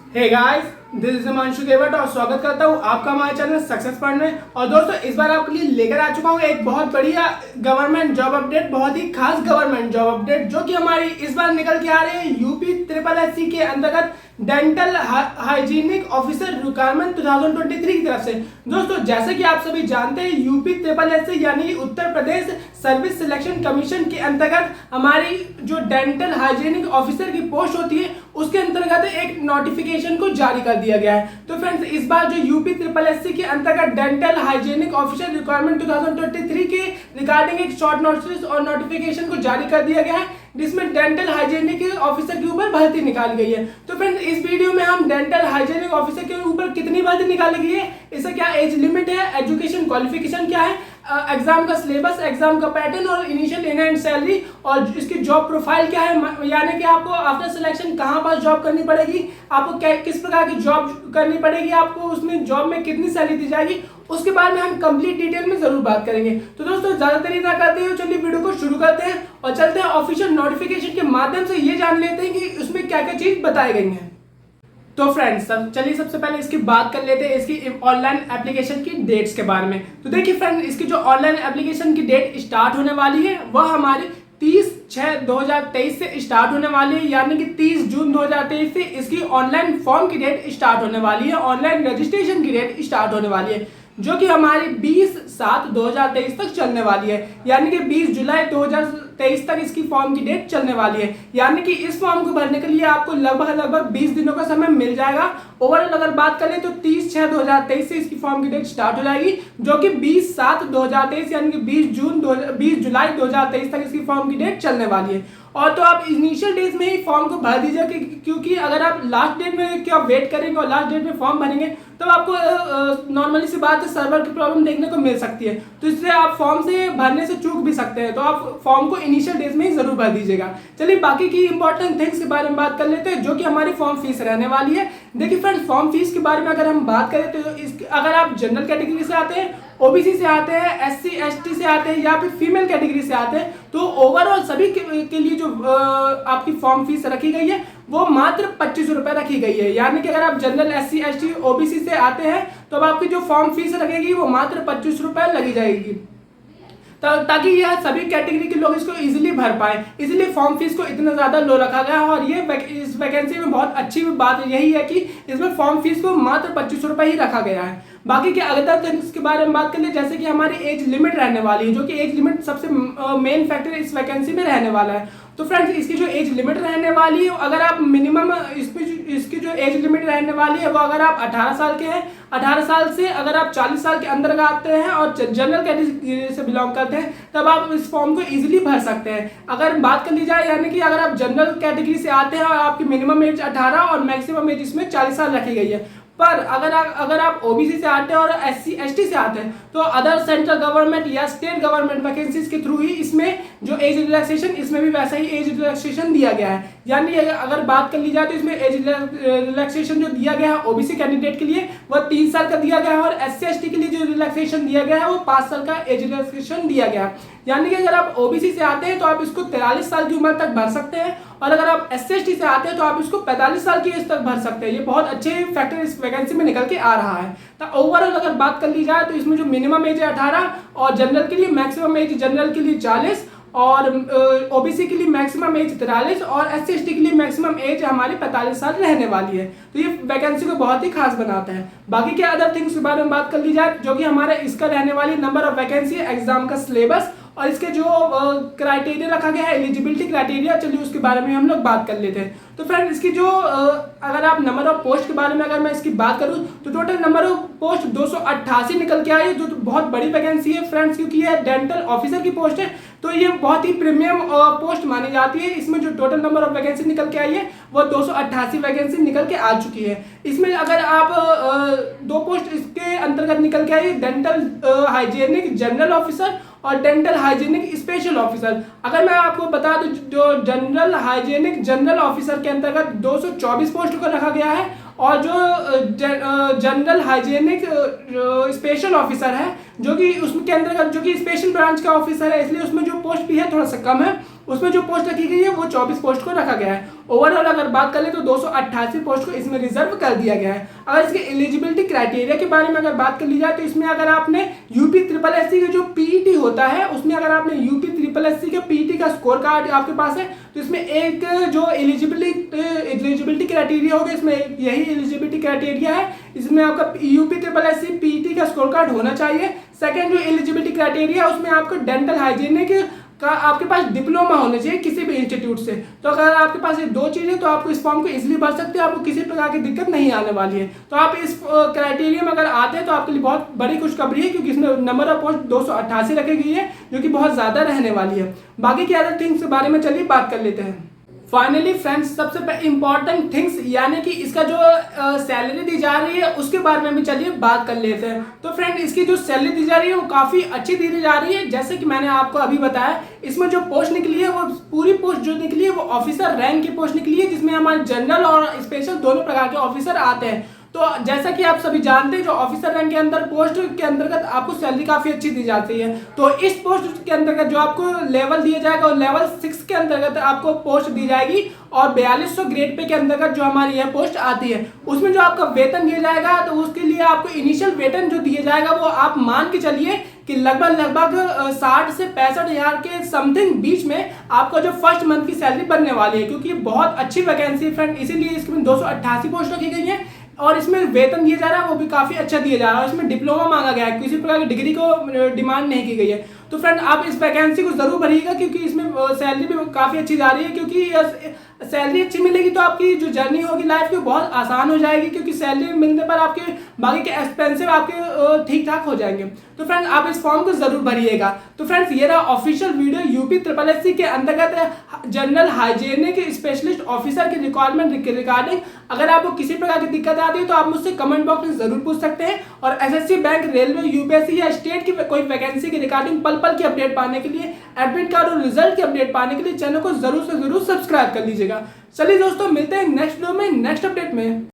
Hey guys, this is Himanshu Devat और स्वागत करता हूँ आपका हमारे चैनल सक्सेस पॉइंट में। और दोस्तों, इस बार आपके लिए लेकर आ चुका हूँ एक बहुत बढ़िया गवर्नमेंट जॉब अपडेट, बहुत ही खास गवर्नमेंट जॉब अपडेट जो कि हमारी इस बार निकल के आ रही है यूपी ट्रिपल एससी के अंतर्गत डेंटल हाइजीनिक ऑफिसर रिक्वायरमेंट 2023 की तरफ से। दोस्तों, जैसे कि आप सभी जानते हैं, यूपी ट्रिपल एससी यानी Uttar Pradesh service selection commission के अंतर्गत हमारी जो डेंटल हाइजीनिक ऑफिसर की पोस्ट होती है उसके अंतर्गत एक नोटिफिकेशन को जारी कर दिया गया है। तो फ्रेंड्स, इस बार जो यूपी ट्रिपल एससी के अंतर्गत डेंटल हाइजीनिक ऑफिसर रिक्वायरमेंट 2023 के रिगार्डिंग एक शॉर्ट नोटिस और नोटिफिकेशन को जारी कर दिया गया है, जिसमें डेंटल हाइजीनिक ऑफिसर के ऊपर भर्ती निकाली गई है। तो फ्रेंड्स, इस वीडियो में हम डेंटल हाइजीनिक ऑफिसर के ऊपर कितनी भर्ती निकाली गई है, इसका क्या एज लिमिट है, एजुकेशन क्वालिफिकेशन क्या है, एग्जाम का सिलेबस, एग्जाम का पैटर्न और इनिशियल इन हैंड सैलरी और इसकी जॉब प्रोफाइल क्या है, यानी कि आपको आफ्टर सिलेक्शन कहां पर जॉब करनी पड़ेगी, आपको किस प्रकार की जॉब करनी पड़ेगी, आपको उसमें जॉब में कितनी सैलरी दी जाएगी, उसके बारे में हम कंप्लीट डिटेल में जरूर बात करेंगे। तो दोस्तों, ज्यादा देरी ना करते हुए चलिए वीडियो को शुरू करते हैं और चलते हैं ऑफिशियल नोटिफिकेशन के माध्यम से ये जान लेते हैं कि उसमें क्या क्या चीज बताई गई है। तो फ्रेंड्स, चलिए सबसे पहले इसकी बात कर लेते हैं इसकी ऑनलाइन एप्लीकेशन की डेट्स के बारे में। तो देखिए फ्रेंड्स, इसकी जो ऑनलाइन एप्लीकेशन की डेट स्टार्ट होने वाली है वह हमारे 30/6/2023 से स्टार्ट होने वाली है, यानी कि 30 जून 2023 से इसकी ऑनलाइन फॉर्म की डेट स्टार्ट होने वाली है, ऑनलाइन रजिस्ट्रेशन की डेट स्टार्ट होने वाली है, जो कि हमारी 20/7/2023 तक चलने वाली है, यानी कि 20 जुलाई 2023 तक इसकी फॉर्म की डेट चलने वाली है। यानी कि इस फॉर्म को भरने के लिए आपको लगभग 20 दिनों का समय मिल जाएगा। ओवरऑल अगर बात करें तो 30/6/2023 से इसकी फॉर्म की डेट स्टार्ट हो जाएगी, जो कि 20/7/2023 यानी कि 20 जुलाई 2023 तक इसकी फॉर्म की डेट चलने वाली है। और तो आप इनिशियल डेज में ही फॉर्म को भर दीजिए, क्योंकि अगर आप लास्ट डेट में क्या वेट करेंगे और लास्ट डेट में फॉर्म भरेंगे तो आपको नॉर्मली सी बात है, सर्वर की प्रॉब्लम देखने को मिल सकती है, तो इसलिए आप फॉर्म से भरने से चूक भी सकते हैं। तो आप फॉर्म को इनिशियल डेज में ही जरूर भर दीजिएगा। चलिए बाकी की इंपॉर्टेंट थिंग्स के बारे में बात कर लेते हैं, जो कि हमारी फॉर्म फीस रहने वाली है। देखिए फ्रेंड्स, फॉर्म फीस के बारे में अगर हम बात करें तो अगर आप जनरल कैटेगरी से आते हैं, ओबीसी से आते हैं, एससी एसटी से आते हैं या फिर फीमेल कैटेगरी से आते हैं, तो ओवरऑल सभी के लिए जो आपकी फॉर्म फीस रखी गई है वो मात्र 25 रुपए रखी गई है। यानी कि अगर आप जनरल एससी एसटी ओबीसी से आते हैं तो अब आपकी जो फॉर्म फीस लगेगी वो मात्र 25 रुपए लगी जाएगी, ताकि यह सभी कैटेगरी के लोग इसको इजीली भर पाए, इसलिए फॉर्म फीस को इतना ज्यादा लो रखा गया है। और ये इस वैकेंसी में बहुत अच्छी बात यही है कि इसमें फॉर्म फीस को मात्र 25 रुपए ही रखा गया है। बाकी के अदर थिंग्स के बारे में बात कर ले, जैसे कि हमारी एज लिमिट रहने वाली है, जो कि एज लिमिट सबसे मेन फैक्टर इस वैकेंसी में रहने वाला है। तो फ्रेंड्स, इसकी जो एज लिमिट रहने वाली है, अगर आप मिनिमम इसकी जो एज लिमिट रहने वाली है वो अगर आप 18 साल के हैं, 18 साल से अगर आप 40 साल के अंदर आते हैं और जनरल कैटेगरी से बिलोंग करते हैं, तब आप इस फॉर्म को इजीली भर सकते हैं। अगर बात कर ली जाए, यानी कि अगर आप जनरल कैटेगरी से आते हैं और आपकी मिनिमम एज 18 और मैक्सिमम एज इसमें 40 साल रखी गई है, पर अगर आप ओबीसी से आते हैं और एससी एसटी से आते हैं तो अदर सेंट्रल गवर्नमेंट या स्टेट गवर्नमेंट वैकेंसीज के थ्रू ही इसमें जो एज रिलैक्सेशन, इसमें भी वैसा ही एज रिलैक्सेशन दिया गया है। यानी अगर बात कर ली जाए तो इसमें एज रिलैक्सेशन जो दिया गया है ओबीसी कैंडिडेट के लिए वह 3 साल का दिया गया है, और एससी एसटी के लिए जो रिलैक्सेशन दिया गया है वो 5 साल का एज रिलैक्सेशन दिया गया है। यानी कि अगर आप ओबीसी से आते हैं तो आप इसको 43 साल की उम्र तक भर सकते हैं, और अगर आप एससी एसटी से आते हैं तो आप इसको 45 साल की एज तक भर सकते हैं। ये बहुत अच्छे फैक्टर इस वैकेंसी में निकल के आ रहा है। तो ओवरऑल अगर बात कर ली जाए तो इसमें जो मिनिमम एज है 18 और जनरल के लिए मैक्सिमम एज, जनरल के लिए 40 और ओबीसी के लिए मैक्सिमम एज 43 और एससी एसटी के लिए मैक्सिमम एज हमारी 45 साल रहने वाली है। तो ये वैकेंसी को बहुत ही खास बनाता है। बाकी के अदर थिंग्स के बारे में बात कर ली जाए, जो कि हमारे इसका रहने वाली नंबर ऑफ वैकेंसी, एग्जाम का सिलेबस और इसके जो क्राइटेरिया रखा गया है, एलिजिबिलिटी क्राइटेरिया, चलिए उसके बारे में हम लोग बात कर लेते हैं। तो फ्रेंड, इसकी जो अगर आप नंबर ऑफ पोस्ट के बारे में अगर मैं इसकी बात करूं तो टोटल नंबर ऑफ पोस्ट 288 निकल के आई है, जो बहुत बड़ी वैकेंसी है फ्रेंड्स, क्योंकि ये डेंटल ऑफिसर की पोस्ट है तो ये बहुत ही प्रीमियम पोस्ट मानी जाती है। इसमें जो टोटल नंबर ऑफ वैकेंसी निकल के आई है वो 288 वैकेंसी निकल के आ चुकी है। इसमें अगर आप 2 पोस्ट इसके अंतर्गत निकल के आई, डेंटल हाइजीनिक जनरल ऑफिसर और डेंटल हाइजीनिक स्पेशल ऑफिसर। अगर मैं आपको बता दूं, जो जनरल हाइजीनिक जनरल ऑफिसर के अंतर्गत 224 पोस्ट को रखा गया है और जो जनरल हाइजीनिक स्पेशल ऑफिसर है, जो कि उसके अंदर जो कि स्पेशल ब्रांच का ऑफिसर है, इसलिए उसमें जो पोस्ट भी है थोड़ा सा कम है। उसमें जो पोस्ट रखी गई है वो 24 पोस्ट को रखा गया है। ओवरऑल अगर बात करें तो 288 पोस्ट को इसमें रिजर्व कर दिया गया है। अगर इसके एलिजिबिलिटी क्राइटेरिया के बारे में अगर बात कर ली जाए तो इसमें अगर आपने यूपी ट्रिपल एससी का जो पीईटी होता है, उसमें अगर आपने यूपी ट्रिपल एससी के पीईटी का स्कोर कार्ड आपके पास है तो इसमें एक जो एलिजिबिलिटी क्राइटेरिया होगा, इसमें यही एलिजिबिलिटी क्राइटेरिया है। इसमें आपका यूपी ट्रिपल एससी पीईटी का स्कोर कार्ड होना चाहिए। सेकेंड जो एलिजिबिलिटी क्राइटेरिया है उसमें आपको डेंटल हाइजीनिक का आपके पास डिप्लोमा होना चाहिए किसी भी इंस्टीट्यूट से। तो अगर आपके पास ये दो चीज़ें तो आपको इस फॉर्म को इजीली भर सकते हैं, आपको किसी प्रकार की दिक्कत नहीं आने वाली है। तो आप इस क्राइटेरिया में अगर आते हैं तो आपके लिए बहुत बड़ी खुशखबरी है, क्योंकि इसमें नंबर ऑफ पोस्ट 288 रखी गई है, जो कि बहुत ज़्यादा रहने वाली है। बाकी के अदर थिंग्स के बारे में चलिए बात कर लेते हैं। फाइनली फ्रेंड्स, सबसे इंपॉर्टेंट थिंग्स यानी कि इसका जो सैलरी दी जा रही है उसके बारे में भी चलिए बात कर लेते हैं। तो फ्रेंड, इसकी जो सैलरी दी जा रही है वो काफ़ी अच्छी दी जा रही है। जैसे कि मैंने आपको अभी बताया, इसमें जो पोस्ट निकली है वो पूरी पोस्ट जो निकली है वो ऑफिसर रैंक की पोस्ट निकली है, जिसमें हमारे जनरल और स्पेशल दोनों प्रकार के ऑफिसर आते हैं। तो जैसा कि आप सभी जानते हैं, जो ऑफिसर रैंक के अंदर पोस्ट के अंतर्गत आपको सैलरी काफ़ी अच्छी दी जाती है। तो इस पोस्ट के अंतर्गत जो आपको लेवल दिया जाएगा और लेवल 6 के अंतर्गत आपको पोस्ट दी जाएगी, और 4200 ग्रेड पे के अंतर्गत जो हमारी यह पोस्ट आती है उसमें जो आपका वेतन दिया जाएगा, तो उसके लिए आपको इनिशियल वेतन जो दिया जाएगा वो आप मान के चलिए कि लगभग 60 से 65 हज़ार के समथिंग बीच में आपका जो फर्स्ट मंथ की सैलरी बनने वाली है, क्योंकि बहुत अच्छी वैकेंसी है फ्रेंड, इसीलिए इसमें 288 पोस्ट रखी गई है और इसमें वेतन दिया जा रहा है वो भी काफ़ी अच्छा दिया जा रहा है। इसमें डिप्लोमा मांगा गया है, किसी प्रकार की डिग्री को डिमांड नहीं की गई है। तो फ्रेंड, आप इस वैकेंसी को जरूर भरिएगा, क्योंकि इसमें सैलरी भी काफ़ी अच्छी जा रही है। क्योंकि सैलरी अच्छी मिलेगी तो आपकी जो जर्नी होगी लाइफ की बहुत आसान हो जाएगी, क्योंकि सैलरी मिलने पर आपके बाकी के एक्सपेंसिव आपके ठीक ठाक हो जाएंगे। तो फ्रेंड, आप इस फॉर्म को जरूर भरिएगा। तो फ्रेंड्स, ये रहा official video UP triple SC के अंतर्गत जनरल हाइजीनिक स्पेशलिस्ट ऑफिसर की रिक्वायरमेंट के रिगार्डिंग। अगर आपको किसी प्रकार की दिक्कत आती है तो आप मुझसे कमेंट बॉक्स में जरूर पूछ सकते हैं। और एसएससी, बैंक, रेलवे, यूपीएससी या स्टेट की कोई वैकेंसी की रिगार्डिंग पल की अपडेट पाने के लिए, एडमिट कार्ड और रिजल्ट की अपडेट पाने के लिए चैनल को जरूर से जरूर सब्सक्राइब कर लीजिएगा। चलिए दोस्तों, मिलते हैं नेक्स्ट वीडियो में नेक्स्ट अपडेट में।